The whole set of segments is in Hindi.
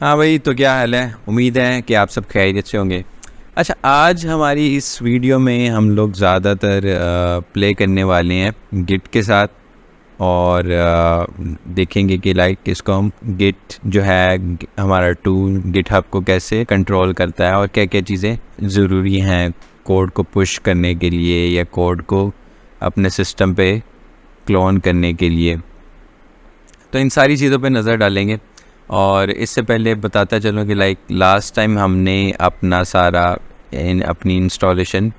हाँ भाई, तो क्या हाल है? उम्मीद है कि आप सब खैरियत से होंगे। अच्छा, आज हमारी इस वीडियो में हम लोग ज़्यादातर प्ले करने वाले हैं गिट के साथ। और देखेंगे कि लाइक इसको हम गिट जो है हमारा टूल गिटहब को कैसे कंट्रोल करता है और क्या क्या चीज़ें ज़रूरी हैं कोड को पुश करने के लिए या कोड को अपने सिस्टम पे क्लोन करने के लिए। तो इन सारी चीज़ों पे नज़र डालेंगे। और इससे पहले बताता चलूँ कि लाइक लास्ट टाइम हमने अपना सारा अपनी इंस्टॉलेशन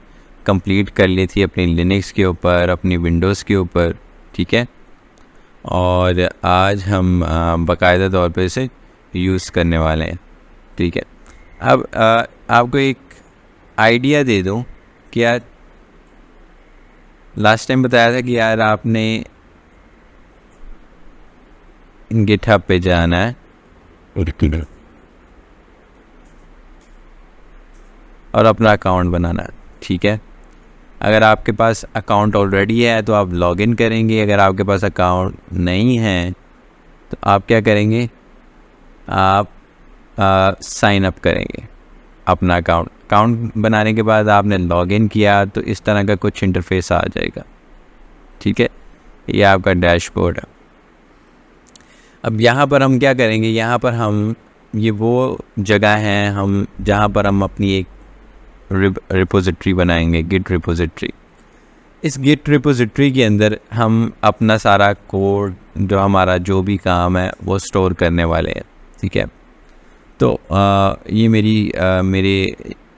कंप्लीट कर ली थी अपनी लिनक्स के ऊपर, अपनी विंडोज़ के ऊपर, ठीक है। और आज हम बाकायदा तौर पे इसे यूज़ करने वाले हैं, ठीक है। अब आपको एक आइडिया दे दूँ कि यार लास्ट टाइम बताया था कि यार आपने गिटहब पे जाना है और अपना अकाउंट बनाना है, ठीक है। अगर आपके पास अकाउंट ऑलरेडी है तो आप लॉगिन करेंगे। अगर आपके पास अकाउंट नहीं है तो आप क्या करेंगे, आप साइन अप करेंगे अपना अकाउंट बनाने के बाद आपने लॉगिन किया तो इस तरह का कुछ इंटरफेस आ जाएगा, ठीक है। ये आपका डैशबोर्ड है। अब यहाँ पर हम क्या करेंगे, यहाँ पर हम ये वो जगह है हम जहाँ पर हम अपनी एक रिपोजिटरी बनाएंगे, गिट रिपोजिटरी। इस गिट रिपोजिटरी के अंदर हम अपना सारा कोड जो हमारा जो भी काम है वो स्टोर करने वाले हैं, ठीक है। तो ये मेरे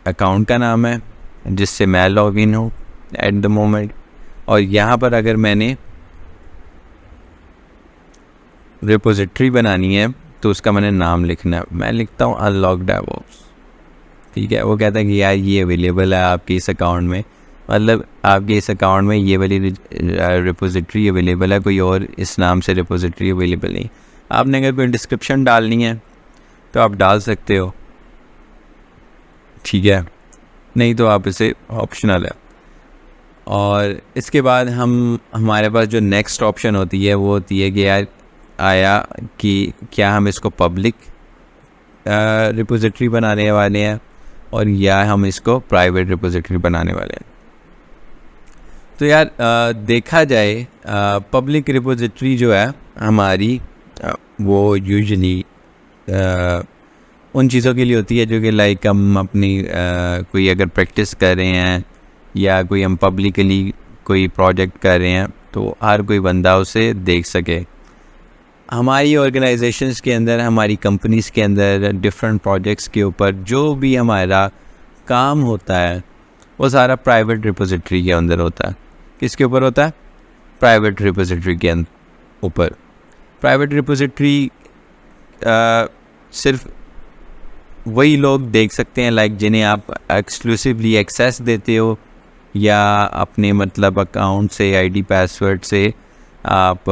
अकाउंट का नाम है जिससे मैं लॉगिन हूँ एट द मोमेंट। और यहाँ पर अगर मैंने रिपोजिटरी बनानी है तो उसका मैंने नाम लिखना है। मैं लिखता हूँ अनलॉक डेवऑप्स, ठीक है। वो कहता है कि यार ये अवेलेबल है आपके इस अकाउंट में, मतलब आपके इस अकाउंट में ये वाली रिपोजिटरी अवेलेबल है, कोई और इस नाम से रिपोजिटरी अवेलेबल नहीं। आपने अगर कोई डिस्क्रिप्शन डालनी है तो आप डाल सकते हो, ठीक है, नहीं तो आप इसे ऑप्शनल है। और इसके बाद हमारे पास जो नेक्स्ट ऑप्शन होती है वो होती है कि यार आया कि क्या हम इसको पब्लिक रिपोजिटरी बनाने वाले हैं और या हम इसको प्राइवेट रिपोजिटरी बनाने वाले हैं। तो यार देखा जाए पब्लिक रिपोजिटरी जो है हमारी वो यूजुअली उन चीज़ों के लिए होती है जो कि लाइक हम अपनी कोई अगर प्रैक्टिस कर रहे हैं या कोई हम पब्लिकली कोई प्रोजेक्ट कर रहे हैं तो हर कोई बंदा उसे देख सके। हमारी ऑर्गेनाइजेशंस के अंदर, हमारी कंपनीज़ के अंदर डिफरेंट प्रोजेक्ट्स के ऊपर जो भी हमारा काम होता है वो सारा प्राइवेट रिपोजिटरी के अंदर होता है। किसके ऊपर होता है? प्राइवेट रिपोजिटरी के ऊपर। प्राइवेट रिपोजिटरी सिर्फ वही लोग देख सकते हैं लाइक जिन्हें आप एक्सक्लूसिवली एक्सेस देते हो या अपने मतलब अकाउंट से आईडी पासवर्ड से आप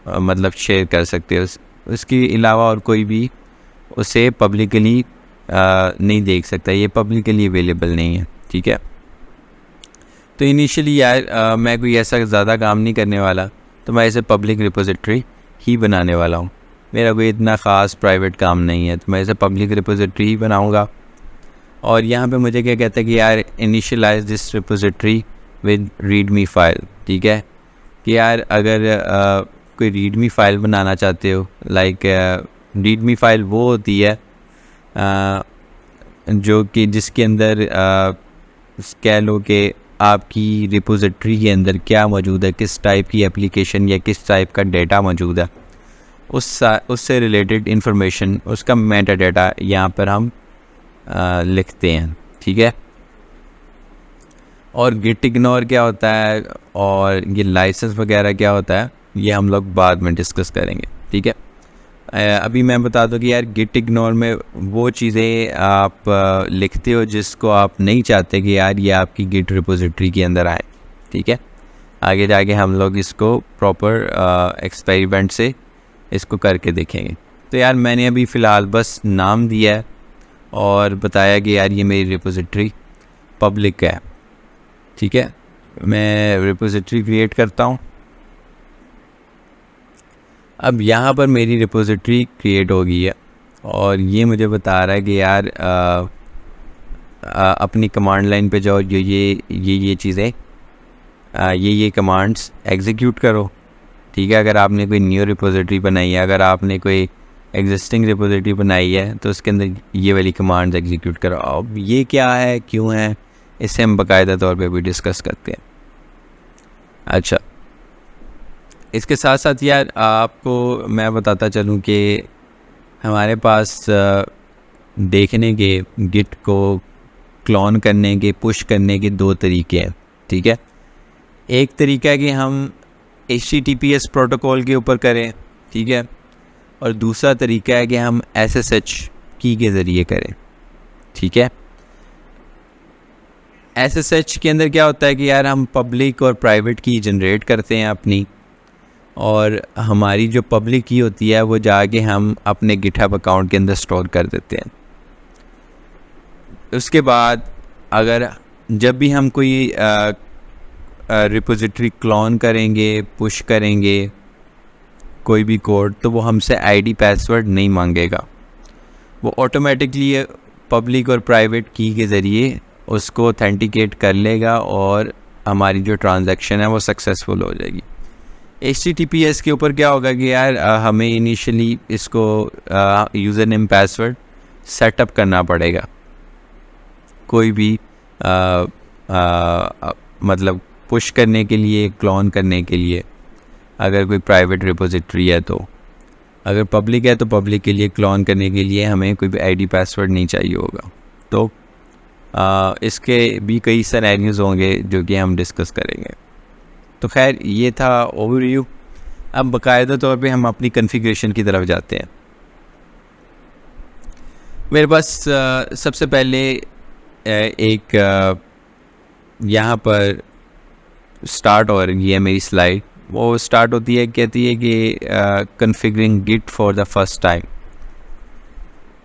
मतलब शेयर कर सकते हो। उसके अलावा और कोई भी उसे पब्लिकली नहीं देख सकता, ये पब्लिकली अवेलेबल नहीं है, ठीक है। तो इनिशियली यार मैं कोई ऐसा ज़्यादा काम नहीं करने वाला, तो मैं इसे पब्लिक रिपोजिटरी ही बनाने वाला हूँ। मेरा कोई इतना ख़ास प्राइवेट काम नहीं है तो मैं इसे पब्लिक रिपोजिटरी ही बनाऊँगा। और यहाँ पे मुझे क्या कहता है कि यार initialize this repository with readme file, ठीक है। कि यार अगर कोई रीडमी फ़ाइल बनाना चाहते हो, लाइक रीडमी फ़ाइल वो होती है जो कि जिसके अंदर कह लो कि आपकी रिपोजिटरी के अंदर क्या मौजूद है, किस टाइप की एप्लीकेशन या किस टाइप का डेटा मौजूद है, उससे रिलेटेड इंफॉर्मेशन, उसका मेटा डेटा यहाँ पर हम लिखते हैं, ठीक है। और गिट इग्नोर क्या होता है और ये लाइसेंस वगैरह क्या होता है ये हम लोग बाद में डिस्कस करेंगे, ठीक है। अभी मैं बता दूं कि यार गिट इग्नोर में वो चीज़ें आप लिखते हो जिसको आप नहीं चाहते कि यार ये आपकी गिट रिपोजिटरी के अंदर आए, ठीक है। आगे जाके हम लोग इसको प्रॉपर एक्सपेरिमेंट से इसको करके देखेंगे। तो यार मैंने अभी फ़िलहाल बस नाम दिया है और बताया कि यार ये मेरी रिपोजिटरी पब्लिक है, ठीक है। मैं रिपोजिटरी क्रिएट करता हूँ। अब यहाँ पर मेरी रिपोजिटरी क्रिएट हो गई है और ये मुझे बता रहा है कि यार अपनी कमांड लाइन पे जाओ, ये चीज़ें ये कमांड्स एग्जीक्यूट करो। ठीक है, अगर आपने कोई न्यू रिपोजिटरी बनाई है, अगर आपने कोई एग्जिस्टिंग रिपोजिटरी बनाई है तो उसके अंदर ये वाली कमांड्स एग्जीक्यूट करो। अब ये क्या है, क्यों है, इससे हम बाकायदा तौर पे भी डिस्कस करते हैं। अच्छा, इसके साथ साथ यार आपको मैं बताता चलूँ कि हमारे पास देखने के गिट को क्लोन करने के, पुश करने के दो तरीके हैं। ठीक है, एक तरीका है कि हम HTTPS प्रोटोकॉल के ऊपर करें, ठीक है, और दूसरा तरीका है कि हम SSH की के ज़रिए करें। ठीक है, SSH के अंदर क्या होता है कि यार हम पब्लिक और प्राइवेट की जनरेट करते हैं अपनी, और हमारी जो पब्लिक की होती है वो जाके हम अपने गिटहब अकाउंट के अंदर स्टोर कर देते हैं। उसके बाद अगर जब भी हम कोई रिपोजिटरी क्लोन करेंगे, पुश करेंगे कोई भी कोड, तो वो हमसे आईडी पासवर्ड नहीं मांगेगा, वो ऑटोमेटिकली पब्लिक और प्राइवेट की के ज़रिए उसको ऑथेंटिकेट कर लेगा और हमारी जो ट्रांजैक्शन है वो सक्सेसफुल हो जाएगी। HTTPS के ऊपर क्या होगा कि यार हमें इनिशियली इसको यूज़र नेम पासवर्ड सेटअप करना पड़ेगा। कोई भी मतलब पुश करने के लिए, क्लोन करने के लिए, अगर कोई प्राइवेट रिपोजिटरी है तो, अगर पब्लिक है तो पब्लिक के लिए क्लोन करने के लिए हमें कोई भी आईडी पासवर्ड नहीं चाहिए होगा। तो इसके भी कई सिनेरियोज़ होंगे जो कि हम डिस्कस करेंगे। तो खैर ये था ओवरव्यू। अब बाकायदा तौर पे हम अपनी कॉन्फ़िगरेशन की तरफ जाते हैं। मेरे पास सबसे पहले एक यहाँ पर स्टार्ट हो रही है मेरी स्लाइड। वो स्टार्ट होती है, कहती है कि configuring git for the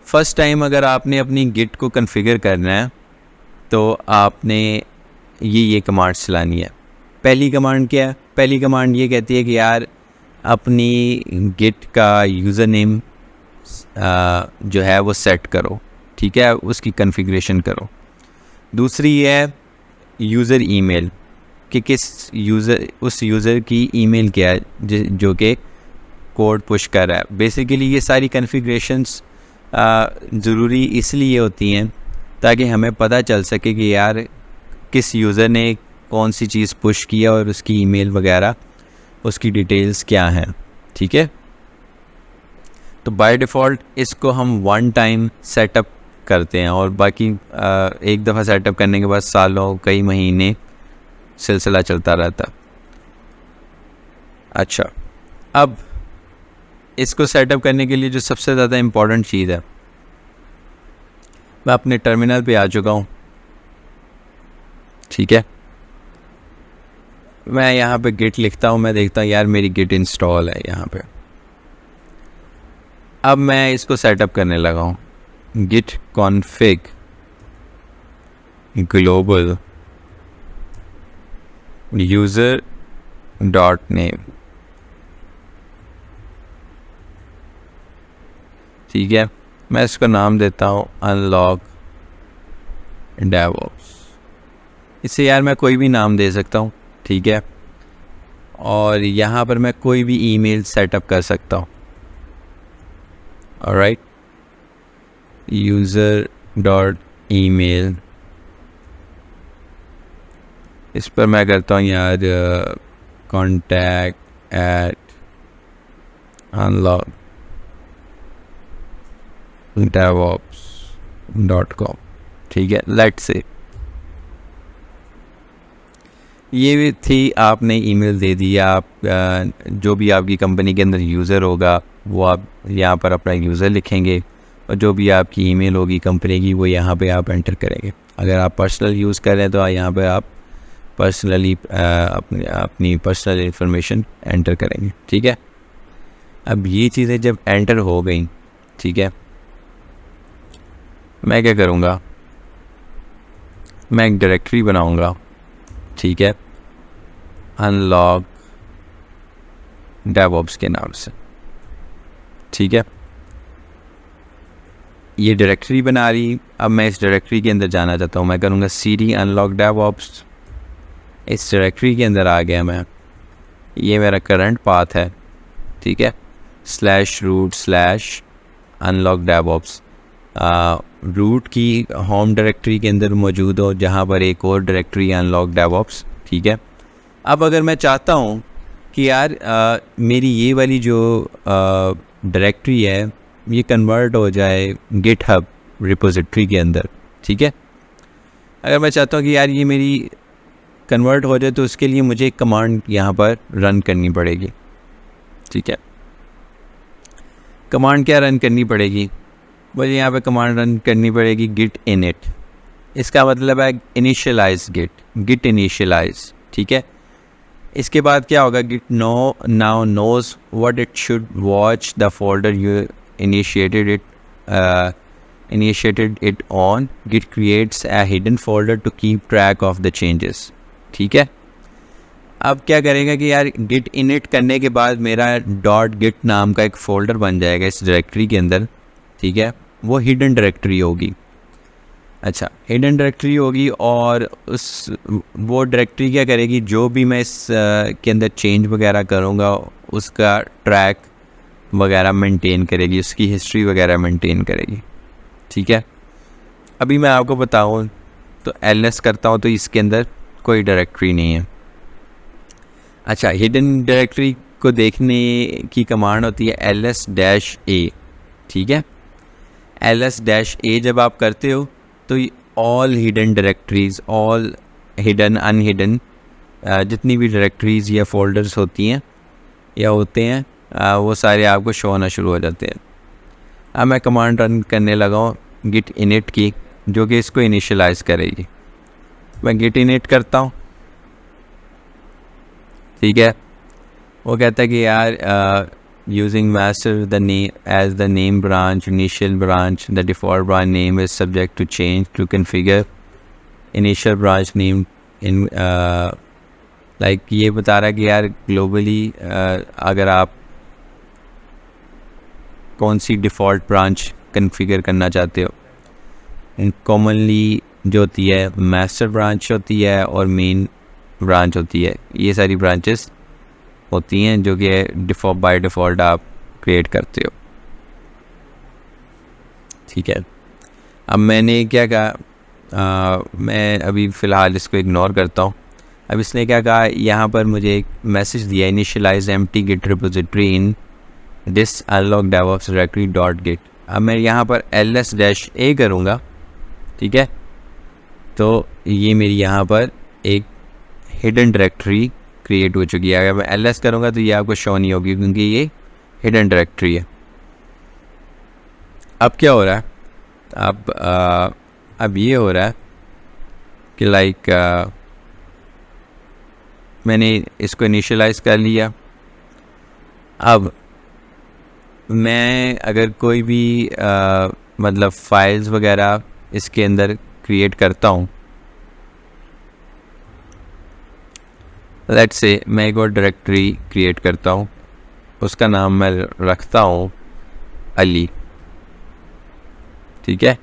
first time अगर आपने अपनी गिट को कॉन्फ़िगर करना है तो आपने ये कमांड्स चलानी है। पहली कमांड क्या है? पहली कमांड ये कहती है कि यार अपनी गिट का यूज़र नेम जो है वो सेट करो, ठीक है, उसकी कॉन्फ़िगरेशन करो। दूसरी है यूज़र ईमेल, कि किस यूज़र, उस यूज़र की ईमेल क्या है जो कि कोड पुश कर रहा है। बेसिकली ये सारी कॉन्फ़िगरेशंस ज़रूरी इसलिए होती हैं ताकि हमें पता चल सके कि यार किस यूज़र ने कौन सी चीज़ पुश किया और उसकी ईमेल वगैरह, उसकी डिटेल्स क्या हैं। ठीक है, तो बाय डिफ़ॉल्ट इसको हम वन टाइम सेटअप करते हैं और बाकी एक दफ़ा सेटअप करने के बाद सालों, कई महीने सिलसिला चलता रहता। अच्छा, अब इसको सेटअप करने के लिए जो सबसे ज़्यादा इम्पॉर्टेंट चीज़ है, मैं अपने टर्मिनल पे आ चुका हूँ। ठीक है, मैं यहाँ पे गिट लिखता हूँ, मैं देखता हूँ यार मेरी गिट इंस्टॉल है यहाँ पे। अब मैं इसको सेटअप करने लगा हूँ। Git config global user dot name, ठीक है, मैं इसको नाम देता हूँ अनलॉग डेवऑप्स। इससे यार मैं कोई भी नाम दे सकता हूँ, ठीक है, और यहाँ पर मैं कोई भी ईमेल सेटअप कर सकता हूँ। ऑलराइट, यूज़र डॉट ईमेल, इस पर मैं करता हूँ यार contact@unlockdevops.com, ठीक है, लेट्स से ये भी थी, आपने ईमेल दे दी। आप जो भी आपकी कंपनी के अंदर यूज़र होगा वो आप यहाँ पर अपना यूज़र लिखेंगे और जो भी आपकी ईमेल होगी कंपनी की वो यहाँ पे आप एंटर करेंगे। अगर आप पर्सनल यूज़ कर रहे हैं तो यहाँ पे आप पर्सनली अपनी पर्सनल इंफॉर्मेशन एंटर करेंगे। ठीक है, अब ये चीज़ें जब एंटर हो गई, ठीक है, मैं क्या करूँगा, मैं एक डायरेक्टरी बनाऊँगा, ठीक है, अनलॉग डेवऑप्स के नाम से। ठीक है, ये डायरेक्टरी बना रही। अब मैं इस डायरेक्टरी के अंदर जाना चाहता हूँ, मैं करूँगा cd unlock DevOps। इस डायरेक्टरी के अंदर आ गया मैं, ये मेरा करंट पाथ है, ठीक है, /root/unlock DevOps। रूट की होम डायरेक्टरी के अंदर मौजूद हो, जहाँ पर एक और डायरेक्टरी अनलॉक डेवऑप्स, ठीक है। अब अगर मैं चाहता हूँ कि यार मेरी ये वाली जो डायरेक्टरी है ये कन्वर्ट हो जाए गिटहब रिपोजिटरी के अंदर, ठीक है। अगर मैं चाहता हूँ कि यार ये मेरी कन्वर्ट हो जाए तो उसके लिए मुझे एक कमांड यहाँ पर रन करनी पड़ेगी, ठीक है। कमांड क्या रन करनी पड़ेगी? मुझे यहाँ पे कमांड रन करनी पड़ेगी git init। इसका मतलब है इनिशियलाइज गिट इनिशियलाइज, ठीक है। इसके बाद क्या होगा, git now knows what it should watch the folder you initiated it on। git creates a hidden folder to keep track of the changes, ठीक है। अब क्या करेगा कि यार git init करने के बाद मेरा .git नाम का एक फ़ोल्डर बन जाएगा इस डायरेक्टरी के अंदर, ठीक है। वो हिडन डायरेक्टरी होगी। अच्छा, हिडन डायरेक्टरी होगी और वो डायरेक्टरी क्या करेगी, जो भी मैं इस के अंदर चेंज वगैरह करूँगा उसका ट्रैक वगैरह मेंटेन करेगी, उसकी हिस्ट्री वगैरह मेंटेन करेगी, ठीक है। अभी मैं आपको बताऊँ तो ls करता हूँ तो इसके अंदर कोई डायरेक्टरी नहीं है। अच्छा, हिडन डायरेक्टरी को देखने की कमांड होती है ls-a, ठीक है। ls-a जब आप करते हो तो all hidden directories, all hidden unhidden जितनी भी डायरेक्टरीज़ या फोल्डर्स होती हैं या होते हैं वो सारे आपको शो होना शुरू हो जाते हैं। अब मैं कमांड रन करने लगा हूँ git init की, जो कि इसको इनिशियलाइज़ करेगी। मैं git init करता हूँ, ठीक है। वो कहता है कि यार using master the name as the name branch, initial branch, the default branch name is subject to change to configure initial branch name in like ये बता रहा है कि यार ग्लोबली अगर आप कौन सी डिफ़ॉल्ट ब्रांच कन्फिगर करना चाहते हो। कॉमनली जो होती है मास्टर ब्रांच होती है और मेन ब्रांच होती है, ये सारी ब्रांचेस होती हैं जो कि बाय डिफ़ॉल्ट आप क्रिएट करते हो, ठीक है। अब मैंने क्या कहा, मैं अभी फ़िलहाल इसको इग्नोर करता हूँ। अब इसने क्या कहा, यहाँ पर मुझे एक मैसेज दिया, initialize empty git repository in this unlock devops directory .git। अब मैं यहाँ पर ls-a करूँगा, ठीक है, तो ये मेरी यहाँ पर एक हिडन डायरेक्टरी क्रिएट हो चुकी है। अगर मैं ls करूँगा तो ये आपको शो नहीं होगी क्योंकि ये हिडन डायरेक्टरी है। अब क्या हो रहा है, अब ये हो रहा है कि लाइक मैंने इसको इनिशियलाइज़ कर लिया। अब मैं अगर कोई भी मतलब फाइल्स वगैरह इसके अंदर क्रिएट करता हूँ, लेट्स से मैं एक और डायरेक्टरी क्रिएट करता हूँ, उसका नाम मैं रखता हूँ अली, ठीक है।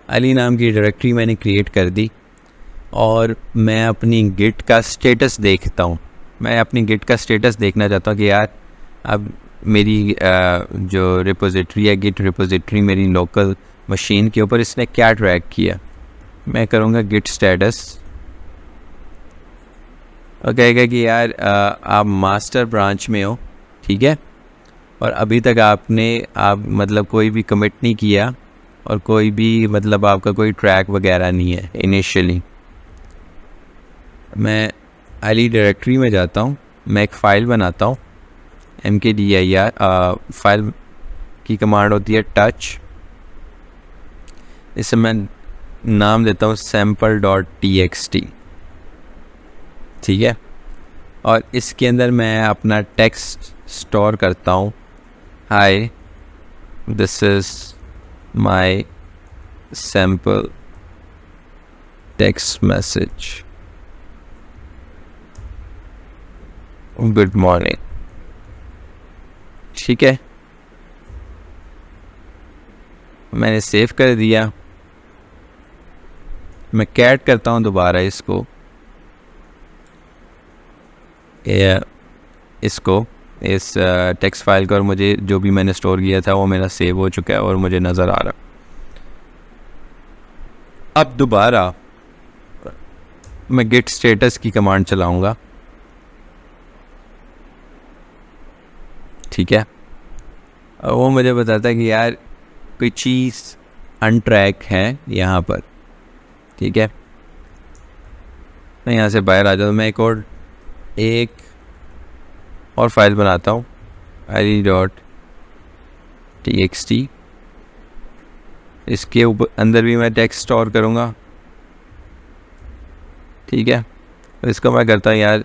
अली नाम की डायरेक्टरी मैंने क्रिएट कर दी और मैं अपनी गिट का स्टेटस देखता हूँ। मैं अपनी गिट का स्टेटस देखना चाहता हूँ कि यार अब मेरी जो रिपोजिटरी है, गिट रिपोजिटरी मेरी लोकल मशीन के ऊपर इसने क्या ट्रैक किया। मैं करूँगा गिट स्टेटस और कहेगा कि यार आप मास्टर ब्रांच में हो, ठीक है, और अभी तक आप मतलब कोई भी कमिट नहीं किया और कोई भी मतलब आपका कोई ट्रैक वगैरह नहीं है इनिशियली। मैं अली डायरेक्टरी में जाता हूँ, मैं एक फ़ाइल बनाता हूँ mkdir, फाइल की कमांड होती है टच, इसे मैं नाम देता हूँ sample.txt, ठीक है। और इसके अंदर मैं अपना टेक्स्ट स्टोर करता हूँ, hi this is my sample text message, good morning, ठीक है। मैंने सेव कर दिया। मैं कैट करता हूँ दोबारा इसको, इस टेक्स्ट फाइल को, और मुझे जो भी मैंने स्टोर किया था वो मेरा सेव हो चुका है और मुझे नज़र आ रहा। अब दोबारा मैं गिट स्टेटस की कमांड चलाऊंगा, ठीक है। और वो मुझे बताता है कि यार कोई चीज़ अनट्रैक है यहाँ पर, ठीक है। मैं यहाँ से बाहर आ जाता हूँ, मैं एक और फाइल बनाता हूँ, id.txt। इसके ऊपर अंदर भी मैं टेक्स्ट स्टोर करूँगा, ठीक है। तो इसको मैं करता हूँ यार,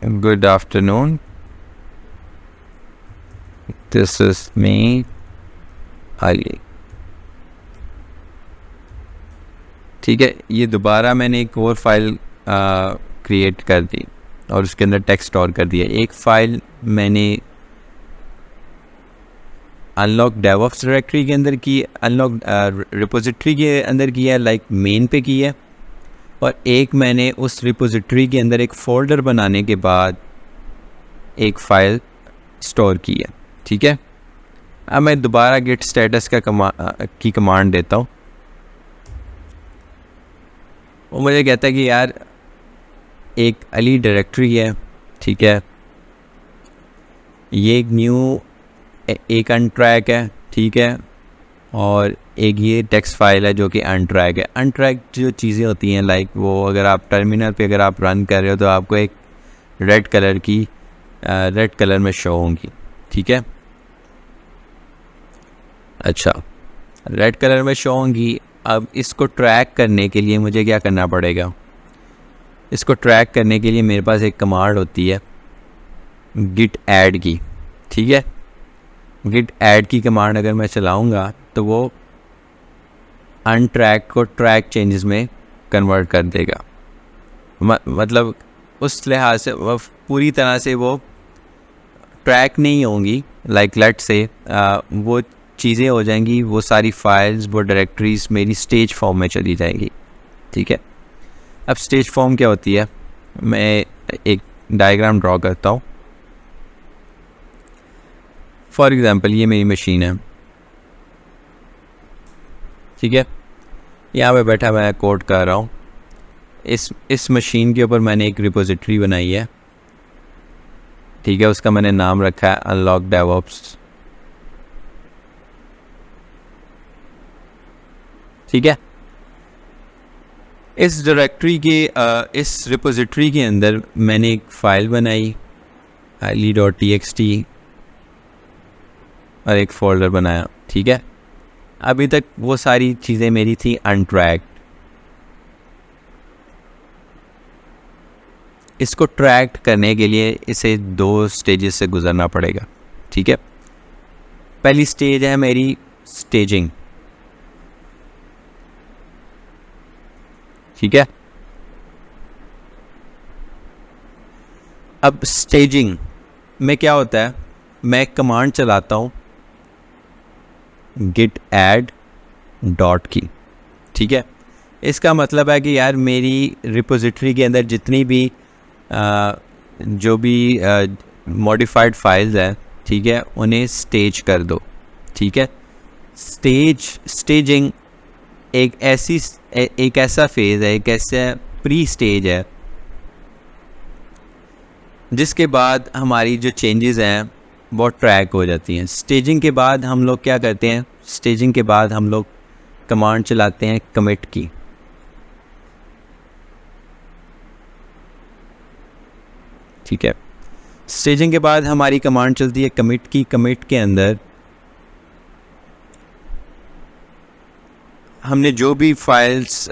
good afternoon, this is me Ali, ठीक है। ये दोबारा मैंने एक और फाइल क्रिएट कर दी और उसके अंदर टेक्स्ट स्टोर कर दिया। एक फ़ाइल मैंने अनलॉक डेवऑप्स डायरेक्टरी के अंदर की, अनलॉक रिपोजिटरी के अंदर की है, लाइक मेन पे की है, और एक मैंने उस रिपोजिटरी के अंदर एक फ़ोल्डर बनाने के बाद एक फ़ाइल स्टोर की है, ठीक है। अब मैं दोबारा गिट स्टेटस का की कमांड देता हूँ। वो मुझे कहता है कि यार एक अली डायरेक्टरी है, ठीक है, ये एक न्यू एक अनट्रैक है, ठीक है, और एक ये टेक्स्ट फाइल है जो कि अनट्रैक है। अनट्रैक जो चीज़ें होती हैं, लाइक वो अगर आप टर्मिनल पे अगर आप रन कर रहे हो तो आपको एक रेड कलर में शो होंगी, ठीक है। अच्छा, रेड कलर में शो होंगी। अब इसको ट्रैक करने के लिए मुझे क्या करना पड़ेगा? इसको ट्रैक करने के लिए मेरे पास एक कमांड होती है गिट ऐड की, ठीक है। गिट ऐड की कमांड अगर मैं चलाऊंगा तो वो अनट्रैक को ट्रैक चेंजेस में कन्वर्ट कर देगा। मतलब उस लिहाज से वो पूरी तरह से वो ट्रैक नहीं होंगी, लाइक लेट से वो चीज़ें हो जाएंगी, वो सारी फाइल्स, वो डायरेक्टरीज मेरी स्टेज फॉर्म में चली जाएंगी, ठीक है। अब स्टेज फॉर्म क्या होती है, मैं एक डायग्राम ड्रॉ करता हूँ। फॉर एग्ज़ाम्पल ये मेरी मशीन है, ठीक है। यहाँ पे बैठा मैं कोड कर रहा हूँ। इस मशीन के ऊपर मैंने एक रिपोजिटरी बनाई है, ठीक है। उसका मैंने नाम रखा है अनलॉक डेवऑप्स, ठीक है। इस डायरेक्टरी के इस रिपोजिटरी के अंदर मैंने एक फ़ाइल बनाई ali.txt और एक फ़ोल्डर बनाया, ठीक है। अभी तक वो सारी चीज़ें मेरी थी अनट्रैक्ड। इसको ट्रैक करने के लिए इसे 2 स्टेजेस से गुजरना पड़ेगा, ठीक है। पहली स्टेज है मेरी स्टेजिंग, ठीक है। अब स्टेजिंग में क्या होता है, मैं कमांड चलाता हूँ गिट ऐड डॉट की, ठीक है। इसका मतलब है कि यार मेरी रिपोजिटरी के अंदर जितनी भी जो भी मॉडिफाइड फाइल्स हैं, ठीक है, उन्हें स्टेज कर दो, ठीक है। स्टेजिंग एक ऐसा फेज़ है, एक ऐसा प्री स्टेज है जिसके बाद हमारी जो चेंजेस हैं वो ट्रैक हो जाती हैं। स्टेजिंग के बाद हम लोग क्या करते हैं, स्टेजिंग के बाद हम लोग कमांड चलाते हैं कमिट की, ठीक है। स्टेजिंग के बाद हमारी कमांड चलती है कमिट की। कमिट के अंदर हमने जो भी फाइल्स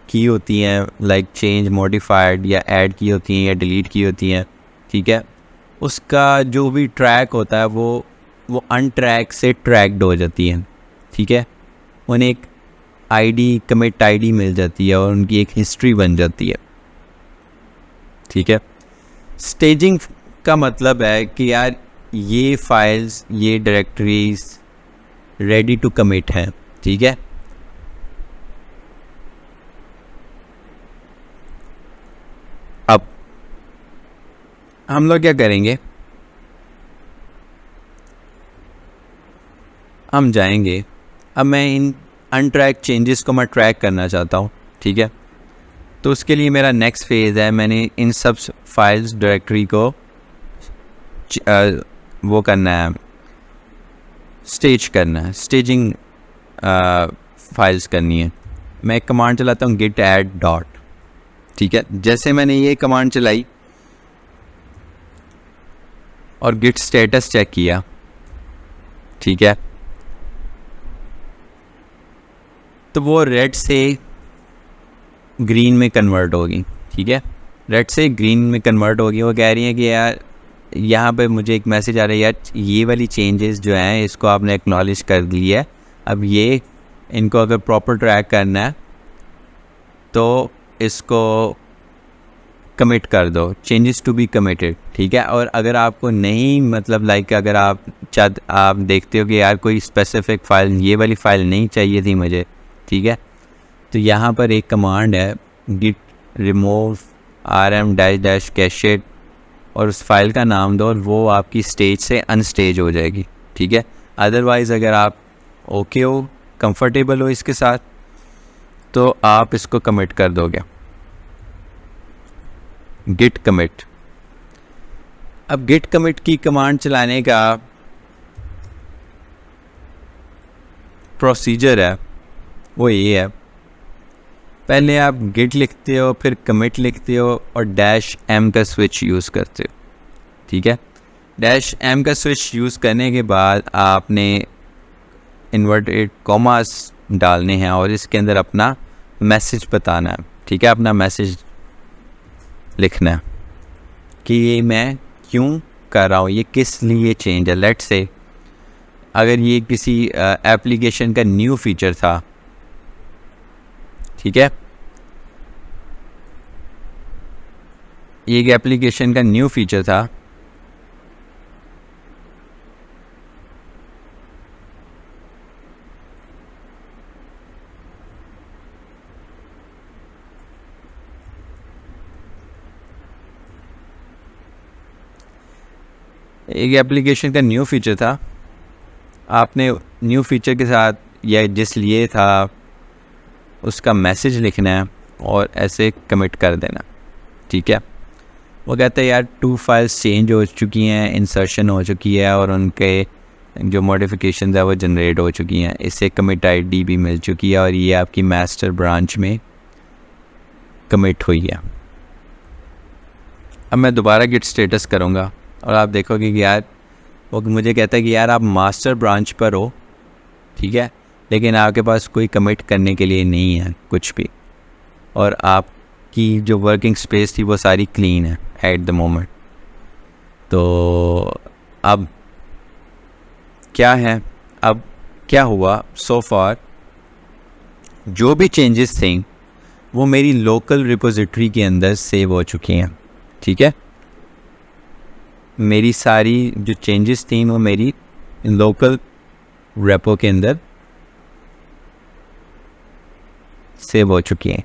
की होती हैं, लाइक चेंज, मॉडिफाइड या ऐड की होती हैं या डिलीट की होती हैं, ठीक है, उसका जो भी ट्रैक होता है वो अनट्रैक से ट्रैक्ड हो जाती हैं, ठीक है। उन्हें एक आईडी, कमिट आईडी मिल जाती है और उनकी एक हिस्ट्री बन जाती है, ठीक है। स्टेजिंग का मतलब है कि यार ये फाइल्स, ये डायरेक्टरीज रेडी टू कमिट हैं, ठीक है। अब हम लोग क्या करेंगे, हम जाएंगे, अब मैं इन अनट्रैक चेंजेस को मैं ट्रैक करना चाहता हूँ, ठीक है। तो उसके लिए मेरा नेक्स्ट फेज़ है, मैंने इन सब फाइल्स डायरेक्टरी को वो करना है, स्टेज करना है, स्टेजिंग फाइल्स करनी है। मैं एक कमांड चलाता हूँ git add डॉट, ठीक है। जैसे मैंने ये कमांड चलाई और git स्टेटस चेक किया, ठीक है, तो वो रेड से ग्रीन में कन्वर्ट होगी, ठीक है। रेड से ग्रीन में कन्वर्ट होगी। वो कह रही है कि यार यहाँ पे मुझे एक मैसेज आ रहा है, यार ये वाली चेंजेस जो हैं इसको आपने एक्नॉलेज कर लिया है, अब ये इनको अगर प्रॉपर ट्रैक करना है तो इसको कमिट कर दो, चेंजेस टू बी कमिटेड, ठीक है। और अगर आपको नहीं, मतलब लाइक अगर आप देखते हो कि यार कोई स्पेसिफिक फ़ाइल, ये वाली फ़ाइल नहीं चाहिए थी मुझे, ठीक है, तो यहाँ पर एक कमांड है git remove rm-cache और उस फाइल का नाम दो और वो आपकी स्टेज से अनस्टेज हो जाएगी, ठीक है। अदरवाइज़ अगर आप ओके हो, कंफर्टेबल हो इसके साथ, तो आप इसको कमिट कर दोगे, git commit। अब git commit की कमांड चलाने का प्रोसीजर है वो ये है, पहले आप git लिखते हो, फिर commit लिखते हो और -m का स्विच यूज़ करते हो, ठीक है। -m का स्विच यूज़ करने के बाद आपने इन्वर्टेड कॉमास डालने हैं और इसके अंदर अपना मैसेज बताना है, ठीक है, अपना मैसेज लिखना है कि ये मैं क्यों कर रहा हूँ, ये किस लिए चेंज है। लेट्स से अगर ये किसी एप्लीकेशन का न्यू फीचर था, ठीक है, ये एक एप्लीकेशन का न्यू फीचर था, एक एप्लीकेशन का न्यू फीचर था, आपने न्यू फीचर के साथ या जिस लिए था उसका मैसेज लिखना है और ऐसे कमिट कर देना, ठीक है। वो कहते हैं यार 2 फाइल्स चेंज हो चुकी हैं, इंसर्शन हो चुकी है और उनके जो मॉडिफिकेशन है वो जनरेट हो चुकी हैं, इससे कमिट आईडी भी मिल चुकी है और ये आपकी मास्टर ब्रांच में कमिट हुई है। अब मैं दोबारा गिट स्टेटस करूँगा और आप देखोगे कि यार वो मुझे कहता है कि यार आप मास्टर ब्रांच पर हो, ठीक है, लेकिन आपके पास कोई कमिट करने के लिए नहीं है कुछ भी, और आपकी जो वर्किंग स्पेस थी वो सारी क्लीन है एट द मोमेंट। तो अब क्या है, अब क्या हुआ, सो फार जो भी चेंजेस थे वो मेरी लोकल रिपोजिटरी के अंदर सेव हो चुकी हैं, ठीक है। मेरी सारी जो चेंजेस थी वो मेरी लोकल रेपो के अंदर सेव हो चुकी हैं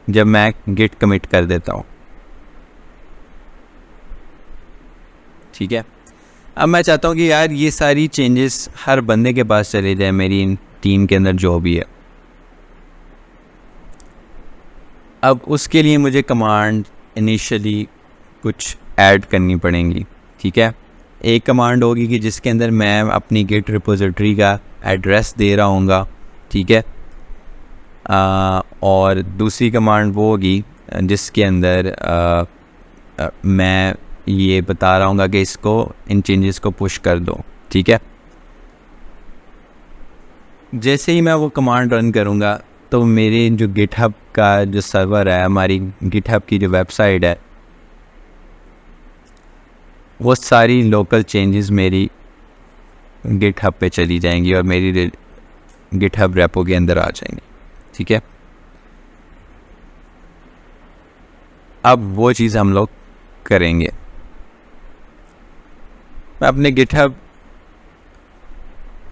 जब मैं गिट कमिट कर देता हूँ, ठीक है। अब मैं चाहता हूँ कि यार ये सारी चेंजेस हर बंदे के पास चले जाए मेरी टीम के अंदर जो भी है। अब उसके लिए मुझे कमांड इनिशियली कुछ ऐड करनी पड़ेंगी, ठीक है। एक कमांड होगी कि जिसके अंदर मैं अपनी गिट रिपोजिटरी का एड्रेस दे रहा हूँगा, ठीक है, और दूसरी कमांड वो होगी जिसके अंदर मैं ये बता रहा हूँगा कि इसको इन चेंजेस को पुश कर दो, ठीक है। जैसे ही मैं वो कमांड रन करूँगा तो मेरे जो गिटहब का जो सर्वर है, हमारी गिटहब की जो वेबसाइट है, वो सारी लोकल चेंजेस मेरी गिटहब पे चली जाएंगी और मेरी गिटहब रेपो के अंदर आ जाएंगी, ठीक है। अब वो चीज़ हम लोग करेंगे। मैं अपने गिटहब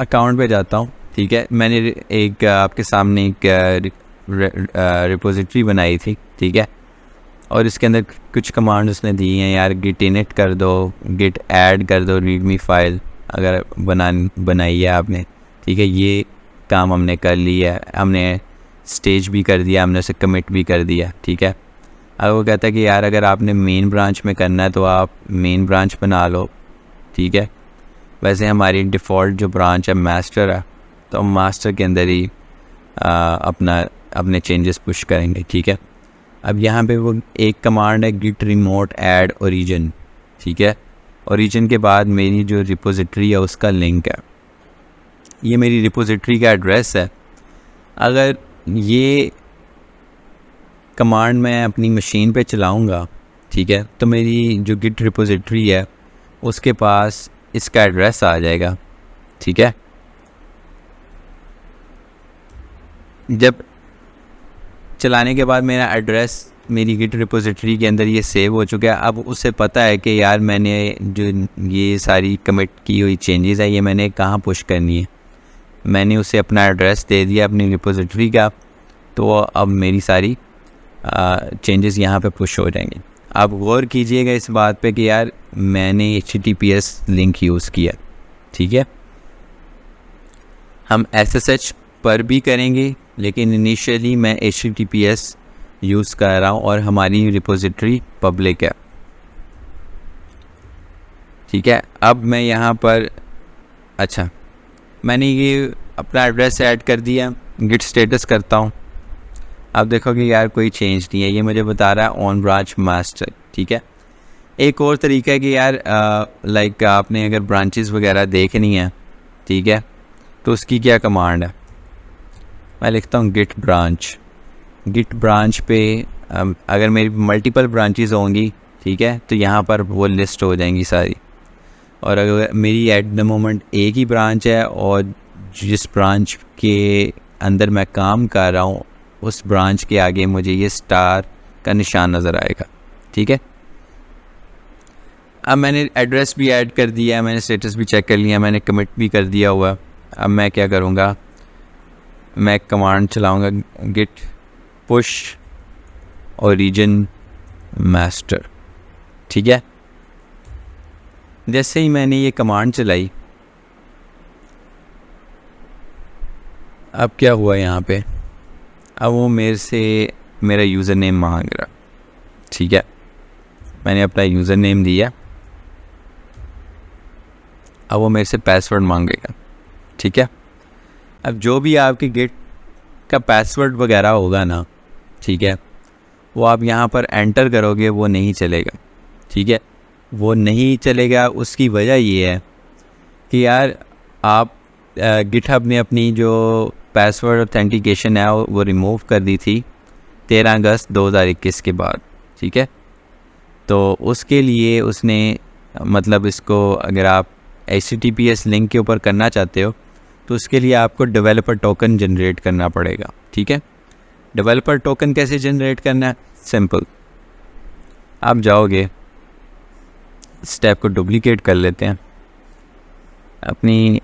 अकाउंट पे जाता हूँ, ठीक है। मैंने एक आपके सामने एक रिपोजिटरी बनाई थी, ठीक है, और इसके अंदर कुछ कमांड उसने दी हैं यार, गिट इनिट कर दो, गिट ऐड कर दो रीडमी फाइल अगर बनाई है आपने, ठीक है। ये काम हमने कर लिया है, हमने स्टेज भी कर दिया, हमने उसे कमिट भी कर दिया, ठीक है। अब वो कहता है कि यार अगर आपने मेन ब्रांच में करना है तो आप मेन ब्रांच बना लो, ठीक है। वैसे हमारी डिफ़ॉल्ट जो ब्रांच है मास्टर है, तो हम मास्टर के अंदर ही अपने चेंजेस पुश करेंगे, ठीक है। अब यहाँ पे वो एक कमांड है गिट रिमोट ऐड ओरिजिन, ठीक है। ओरिजिन के बाद मेरी जो रिपोजिटरी है उसका लिंक है, ये मेरी रिपोजिटरी का एड्रेस है। अगर ये कमांड मैं अपनी मशीन पे चलाऊँगा, ठीक है, तो मेरी जो गिट रिपोजिटरी है उसके पास इसका एड्रेस आ जाएगा, ठीक है। जब चलाने के बाद मेरा एड्रेस मेरी गिट रिपोजिटरी के अंदर ये सेव हो चुका है। अब उसे पता है कि यार मैंने जो ये सारी कमिट की हुई चेंजेस है ये मैंने कहाँ पुश करनी है। मैंने उसे अपना एड्रेस दे दिया अपनी रिपोजिटरी का, तो अब मेरी सारी चेंजेस यहाँ पे पुश हो जाएंगे। आप गौर कीजिएगा इस बात पे कि यार मैंने HTTPS लिंक यूज़ किया, ठीक है। हम SSH पर भी करेंगे, लेकिन इनिशियली मैं HTTPS यूज़ कर रहा हूँ और हमारी रिपोजिटरी पब्लिक है, ठीक है। अब मैं यहाँ पर अच्छा मैंने ये अपना एड्रेस ऐड कर दिया, गिट स्टेटस करता हूँ। अब देखो कि यार कोई चेंज नहीं है, ये मुझे बता रहा है ऑन ब्रांच मास्टर, ठीक है। एक और तरीका है कि यार लाइक आपने अगर ब्रांचेस वगैरह देखनी है, ठीक है, तो उसकी क्या कमांड है, मैं लिखता हूँ गिट ब्रांच पे अगर मेरी मल्टीपल ब्रांचेस होंगी, ठीक है, तो यहाँ पर वो लिस्ट हो जाएंगी सारी। और अगर मेरी एट द मोमेंट एक ही ब्रांच है और जिस ब्रांच के अंदर मैं काम कर रहा हूँ उस ब्रांच के आगे मुझे ये स्टार का निशान नज़र आएगा, ठीक है। अब मैंने एड्रेस भी ऐड कर दिया है, मैंने स्टेटस भी चेक कर लिया, मैंने कमिट भी कर दिया हुआ। अब मैं क्या करूँगा, मैं कमांड चलाऊँगा गिट पुश ओरिजिन मास्टर, ठीक है। जैसे ही मैंने ये कमांड चलाई, अब क्या हुआ यहाँ पे, अब वो मेरे से मेरा यूज़र नेम मांग रहा, ठीक है। मैंने अपना यूज़र नेम दिया, अब वो मेरे से पासवर्ड मांगेगा, ठीक है। अब जो भी आपके गिट का पासवर्ड वगैरह होगा ना, ठीक है, वो आप यहाँ पर एंटर करोगे वो नहीं चलेगा, ठीक है। वो नहीं चलेगा उसकी वजह ये है कि यार आप गिटहब ने अपनी जो पासवर्ड ऑथेंटिकेशन है वो रिमूव कर दी थी 13 अगस्त 2021 के बाद, ठीक है। तो उसके लिए उसने मतलब इसको अगर आप HTTPS लिंक के ऊपर करना चाहते हो तो उसके लिए आपको डेवलपर टोकन जनरेट करना पड़ेगा, ठीक है। डेवलपर टोकन कैसे जनरेट करना है, सिंपल, आप जाओगे, स्टेप को डुप्लीकेट कर लेते हैं, अपनी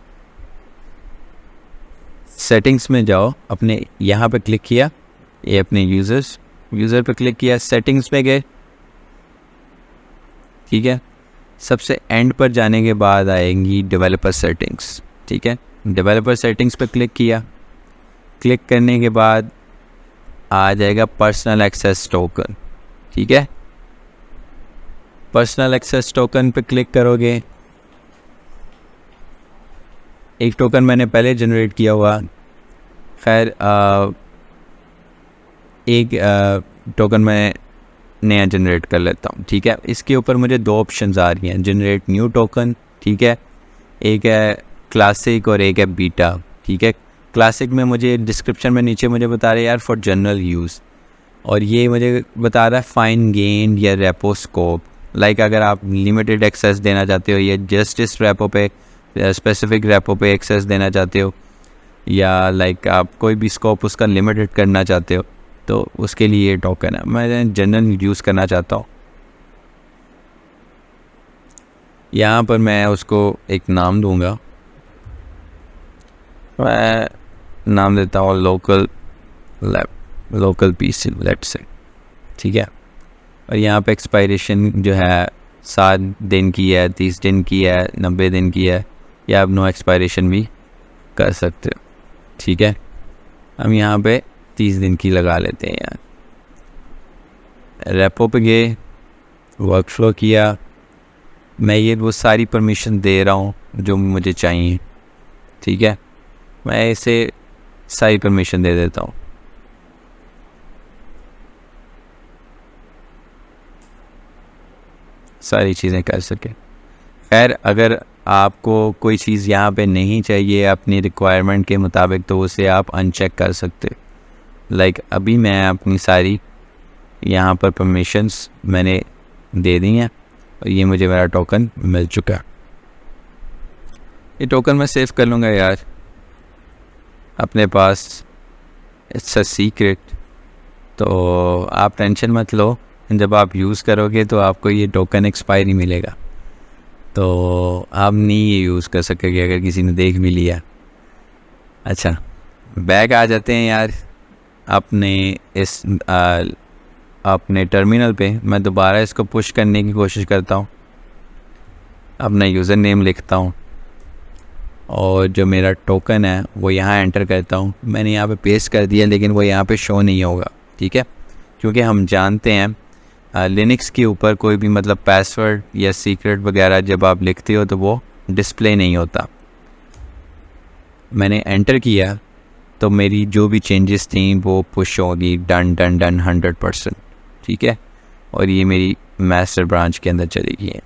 सेटिंग्स में जाओ, अपने यहाँ पे क्लिक किया, ये अपने यूज़र पे क्लिक किया, सेटिंग्स पे गए, ठीक है। सबसे एंड पर जाने के बाद आएंगी डेवलपर सेटिंग्स, ठीक है। डेवलपर सेटिंग्स पे क्लिक किया, क्लिक करने के बाद आ जाएगा पर्सनल एक्सेस टोकन, ठीक है। पर्सनल एक्सेस टोकन पे क्लिक करोगे, एक टोकन मैंने पहले जनरेट किया हुआ, खैर एक टोकन मैं नया जनरेट कर लेता हूँ, ठीक है। इसके ऊपर मुझे दो ऑप्शंस आ रही हैं, जनरेट न्यू टोकन, ठीक है, एक है क्लासिक और एक है बीटा, ठीक है। क्लासिक में मुझे डिस्क्रिप्शन में नीचे मुझे बता रहे हैं यार फॉर जनरल यूज़, और ये मुझे बता रहा है फाइन गेन या रेपो स्कोप, लाइक अगर आप लिमिटेड एक्सेस देना चाहते हो या जस्ट इस रेपो पे स्पेसिफिक रेपो पे एक्सेस देना चाहते हो, या लाइक आप कोई भी स्कोप उसका लिमिटेड करना चाहते हो, तो उसके लिए ये टोकन है। मैं जनरल यूज़ करना चाहता हूँ, यहाँ पर मैं उसको एक नाम दूंगा, मैं नाम देता हूँ लोकल पीसी लेट्स से, ठीक है। और यहाँ पे एक्सपायरेशन जो है 7 दिन की है, 30 दिन की है, 90 दिन की है, या आप नो एक्सपायरेशन भी कर सकते हो, ठीक है। हम यहाँ पे 30 दिन की लगा लेते हैं यार। रेपो पे गए, वर्कफ्लो किया, मैं ये वो सारी परमिशन दे रहा हूँ जो मुझे चाहिए, ठीक है। मैं इसे सारी परमिशन दे देता हूँ। सारी चीज़ें कर सके। खैर अगर आपको कोई चीज़ यहाँ पे नहीं चाहिए अपनी रिक्वायरमेंट के मुताबिक तो उसे आप अनचेक कर सकते। लाइक अभी मैं अपनी सारी यहाँ पर परमिशंस मैंने दे दी हैं और ये मुझे मेरा टोकन मिल चुका है। ये टोकन मैं सेव कर लूँगा यार अपने पास, इट्स अ सीक्रेट। तो आप टेंशन मत लो, जब आप यूज़ करोगे तो आपको ये टोकन एक्सपायरी मिलेगा, तो आप नहीं ये यूज़ कर सकोगे अगर किसी ने देख भी लिया। अच्छा बैक आ जाते हैं यार अपने इस अपने टर्मिनल पे। मैं दोबारा इसको पुश करने की कोशिश करता हूँ, अपना यूज़र नेम लिखता हूँ और जो मेरा टोकन है वो यहाँ एंटर करता हूँ। मैंने यहाँ पे पेस्ट कर दिया लेकिन वो यहाँ पे शो नहीं होगा, ठीक है, क्योंकि हम जानते हैं लिनक्स के ऊपर कोई भी मतलब पासवर्ड या सीक्रेट वगैरह जब आप लिखते हो तो वो डिस्प्ले नहीं होता। मैंने एंटर किया तो मेरी जो भी चेंजेस थी वो पुश होगी, डन डन डन 100%, ठीक है। और ये मेरी मास्टर ब्रांच के अंदर चली गई है।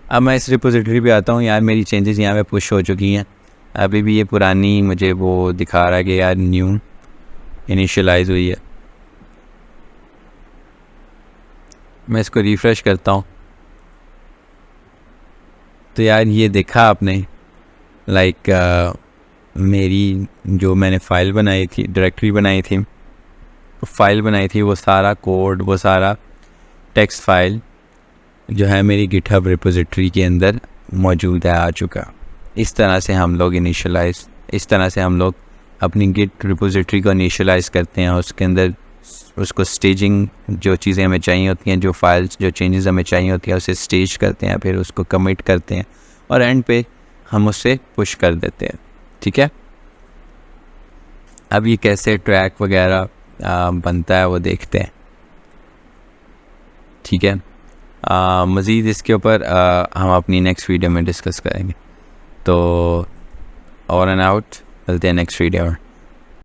अब मैं इस रिपोजिटरी पे आता हूँ यार, मेरी चेंजेस यहाँ पे पुश हो चुकी हैं। अभी भी ये पुरानी मुझे वो दिखा रहा है कि यार न्यू इनिशियलाइज हुई है। मैं इसको रिफ़्रेश करता हूँ तो यार ये देखा आपने लाइक मेरी जो मैंने फ़ाइल बनाई थी, डायरेक्टरी बनाई थी, फाइल बनाई थी, वो सारा कोड, वो सारा टेक्स्ट फाइल जो है मेरी गिटहब रिपोजिटरी के अंदर मौजूद है, आ चुका। इस तरह से हम लोग इस तरह से हम लोग अपनी गिट रिपोजिटरी को इनिशियलाइज़ करते हैं। उसके अंदर उसको स्टेजिंग, जो चीज़ें हमें चाहिए होती हैं, जो फाइल्स, जो चेंजेस हमें चाहिए होती हैं उसे स्टेज करते हैं, फिर उसको कमिट करते हैं और एंड पे हम उसे पुश कर देते हैं, ठीक है। अब ये कैसे ट्रैक वगैरह बनता है वो देखते हैं, ठीक है। मज़ीद इसके ऊपर हम अपनी नेक्स्ट वीडियो में डिस्कस करेंगे। तो ओवर एंड आउट, मिलते हैं नेक्स्ट वीडियो में।